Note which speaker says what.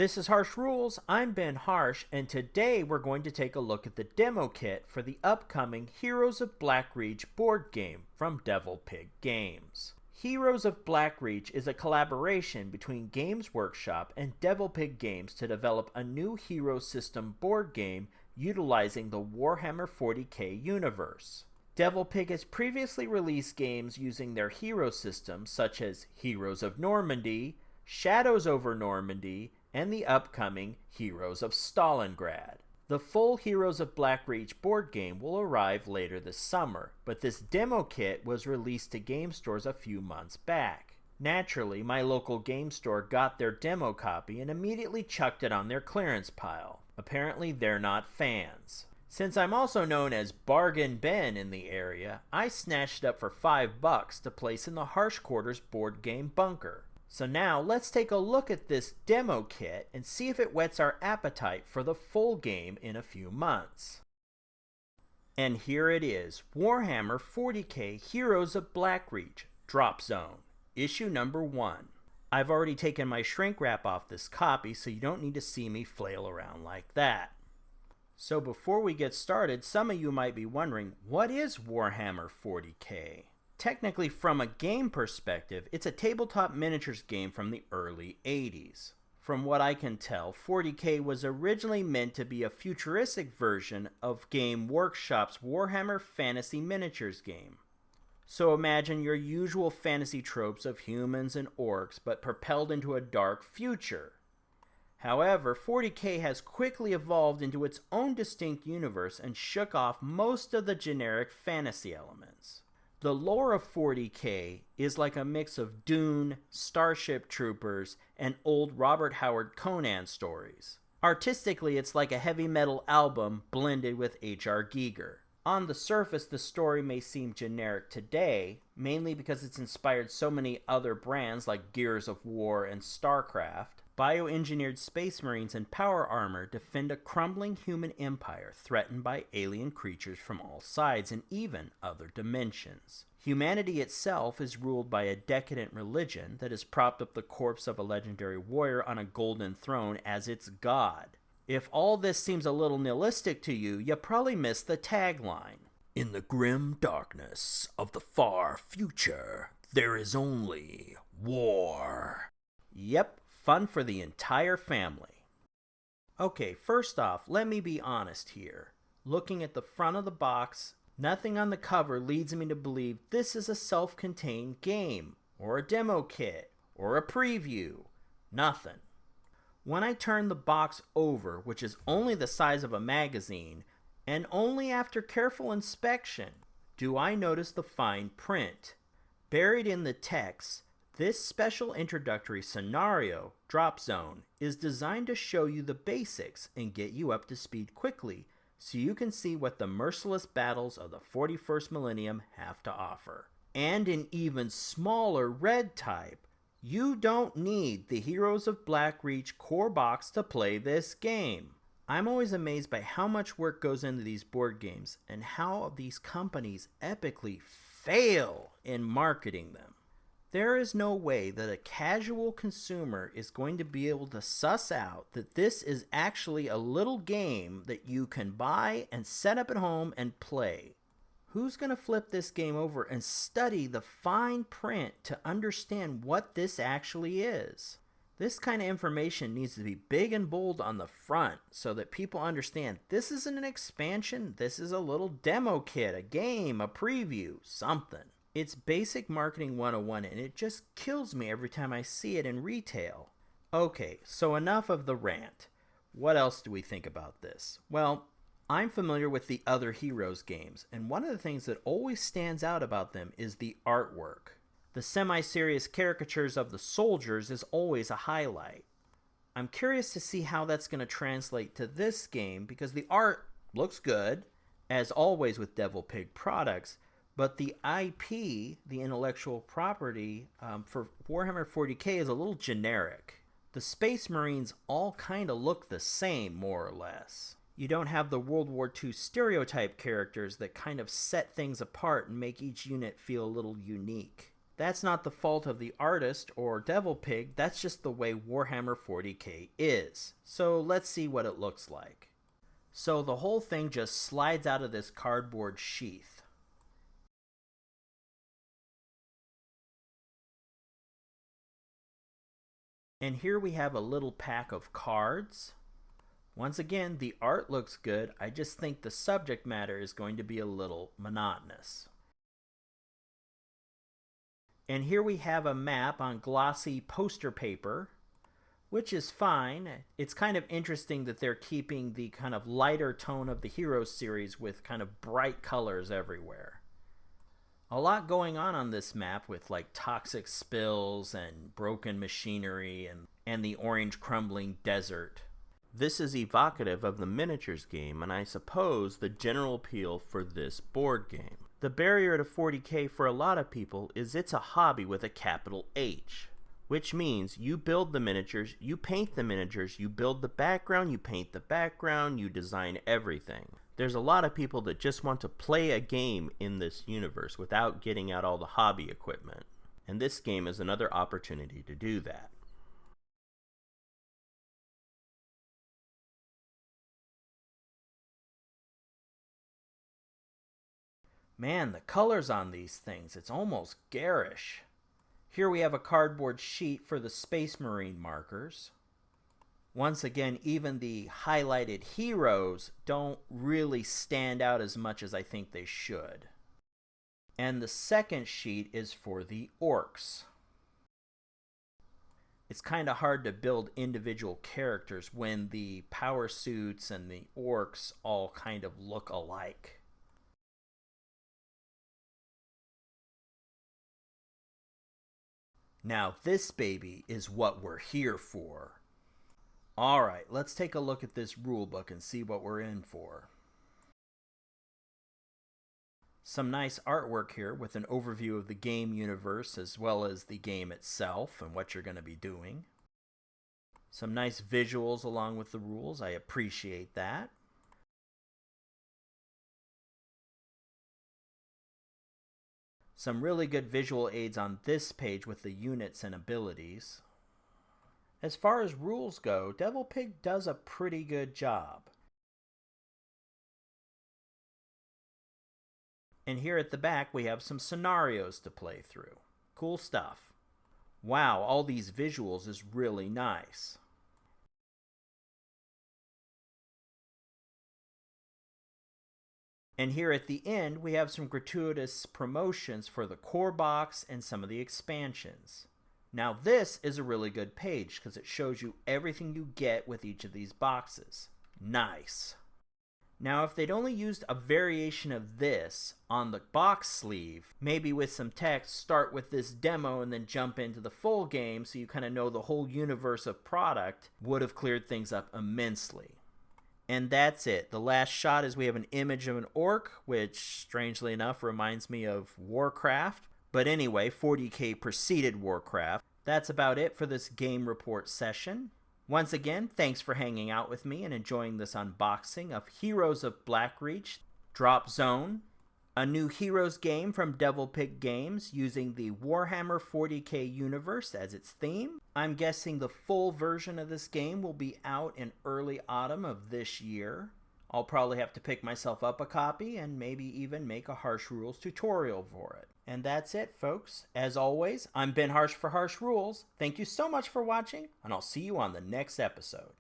Speaker 1: This is Harsh Rules. I'm Ben Harsh, and today we're going to take a look at the demo kit for the upcoming Heroes of Blackreach board game from Devil Pig Games. Heroes of Blackreach is a collaboration between Games Workshop and Devil Pig Games to develop a new hero system board game utilizing the Warhammer 40k universe. Devil Pig has previously released games using their hero systems such as Heroes of Normandy, Shadows over Normandy, and the upcoming Heroes of Stalingrad. The full Heroes of Blackreach board game will arrive later this summer, but this demo kit was released to game stores a few months back. Naturally, my local game store got their demo copy and immediately chucked it on their clearance pile. Apparently they're not fans. Since I'm also known as Bargain Ben in the area, I snatched it up for $5 to place in the Harsh Quarters board game bunker. So now let's take a look at this demo kit and see if it whets our appetite for the full game in a few months. And here it is, Warhammer 40k Heroes of Blackreach Drop Zone, issue number 1. I've already taken my shrink wrap off this copy, so you don't need to see me flail around like that. So before we get started, some of you might be wondering, what is Warhammer 40k? Technically, from a game perspective, it's a tabletop miniatures game from the early 80s. From what I can tell, 40k was originally meant to be a futuristic version of Game Workshop's Warhammer Fantasy Miniatures game. So imagine your usual fantasy tropes of humans and orcs, but propelled into a dark future. However, 40k has quickly evolved into its own distinct universe and shook off most of the generic fantasy elements. The lore of 40k is like a mix of Dune, Starship Troopers, and old Robert Howard Conan stories. Artistically, it's like a heavy metal album blended with H.R. Giger. On the surface, the story may seem generic today, mainly because it's inspired so many other brands like Gears of War and StarCraft. Bioengineered space marines in power armor defend a crumbling human empire threatened by alien creatures from all sides and even other dimensions. Humanity itself is ruled by a decadent religion that has propped up the corpse of a legendary warrior on a golden throne as its god. If all this seems a little nihilistic to you, you probably missed the tagline. In the grim darkness of the far future, there is only war. Yep. Fun for the entire family. Okay, first off, let me be honest here. Looking at the front of the box, nothing on the cover leads me to believe this is a self-contained game, or a demo kit, or a preview. Nothing. When I turn the box over, which is only the size of a magazine, and only after careful inspection, do I notice the fine print. Buried in the text, this special introductory scenario, Drop Zone, is designed to show you the basics and get you up to speed quickly so you can see what the merciless battles of the 41st millennium have to offer. And in even smaller red type, you don't need the Heroes of Blackreach core box to play this game. I'm always amazed by how much work goes into these board games and how these companies epically fail in marketing them. There is no way that a casual consumer is going to be able to suss out that this is actually a little game that you can buy and set up at home and play. Who's going to flip this game over and study the fine print to understand what this actually is? This kind of information needs to be big and bold on the front so that people understand this isn't an expansion, this is a little demo kit, a game, a preview, something. It's basic marketing 101 and it just kills me every time I see it in retail. Okay, so enough of the rant. What else do we think about this? Well, I'm familiar with the other Heroes games, and one of the things that always stands out about them is the artwork. The semi-serious caricatures of the soldiers is always a highlight. I'm curious to see how that's going to translate to this game because the art looks good, as always with Devil Pig products, but the IP, the intellectual property, for Warhammer 40k is a little generic. The Space Marines all kind of look the same, more or less. You don't have the World War II stereotype characters that kind of set things apart and make each unit feel a little unique. That's not the fault of the artist or Devil Pig, that's just the way Warhammer 40k is. So let's see what it looks like. So the whole thing just slides out of this cardboard sheath. And here we have a little pack of cards. Once again, the art looks good, I just think the subject matter is going to be a little monotonous. And here we have a map on glossy poster paper, which is fine. It's kind of interesting that they're keeping the kind of lighter tone of the Heroes series with kind of bright colors everywhere. A lot going on this map with like toxic spills and broken machinery and the orange crumbling desert. This is evocative of the miniatures game, and I suppose the general appeal for this board game. The barrier to 40k for a lot of people is it's a hobby with a capital H, which means you build the miniatures, you paint the miniatures, you build the background, you paint the background, you design everything. There's a lot of people that just want to play a game in this universe without getting out all the hobby equipment, and this game is another opportunity to do that. Man, the colors on these things, it's almost garish. Here we have a cardboard sheet for the Space Marine markers. Once again, even the highlighted heroes don't really stand out as much as I think they should. And the second sheet is for the orcs. It's kind of hard to build individual characters when the power suits and the orcs all kind of look alike. Now this baby is what we're here for. Alright, let's take a look at this rulebook and see what we're in for. Some nice artwork here with an overview of the game universe as well as the game itself and what you're going to be doing. Some nice visuals along with the rules, I appreciate that. Some really good visual aids on this page with the units and abilities. As far as rules go, Devil Pig does a pretty good job. And here at the back we have some scenarios to play through. Cool stuff. Wow, all these visuals is really nice. And here at the end, we have some gratuitous promotions for the core box and some of the expansions. Now this is a really good page because it shows you everything you get with each of these boxes. Nice. Now if they'd only used a variation of this on the box sleeve, maybe with some text, start with this demo and then jump into the full game so you kind of know the whole universe of product, would have cleared things up immensely. And that's it. The last shot is we have an image of an orc, which strangely enough reminds me of Warcraft. But anyway, 40k preceded Warcraft. That's about it for this game report session. Once again, thanks for hanging out with me and enjoying this unboxing of Heroes of Blackreach Drop Zone, a new Heroes game from Devil Pig Games using the Warhammer 40k universe as its theme. I'm guessing the full version of this game will be out in early autumn of this year. I'll probably have to pick myself up a copy and maybe even make a Harsh Rules tutorial for it. And that's it, folks. As always, I'm Ben Harsh for Harsh Rules. Thank you so much for watching, and I'll see you on the next episode.